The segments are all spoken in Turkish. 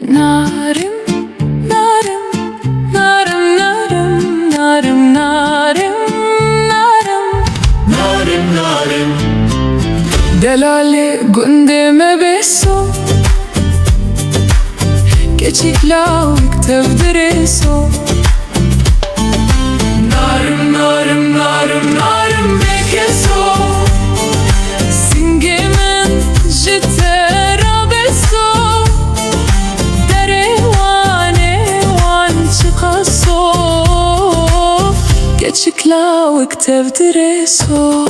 Narim, narim, narim, narim, narim, narim, narim, narim, narim. Delale gundeme beso Keçikla tevdireso Narim, narim, narim, narim bekeso Singemen jitera beso Derewane wan çıkaso Keçikla tevdireso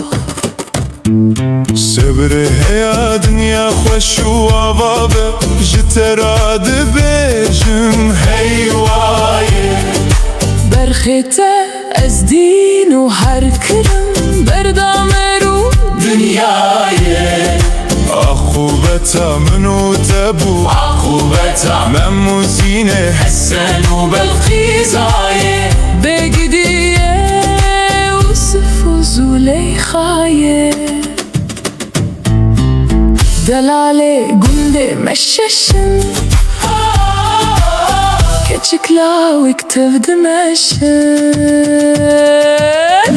Sebre heya dünya xoş û ava be ji te re dibêjim heywaye Berxete ez dîn û her kirim berdame rû dünyayê Axûbeta min û te bû axûbeta memûzînê Hesen û Belxîzayê Begidiye Yusuf û Züleyxayê Delale gundê meşeşin Keçikla wek tevdimeşin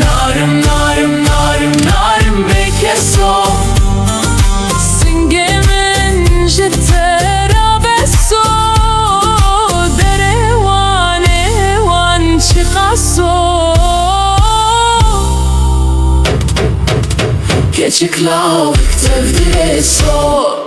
Narim, narim, narim, narim bekeso Singemin jitera beso Derewane wan çıkaso Keçikla wek tevdimeşin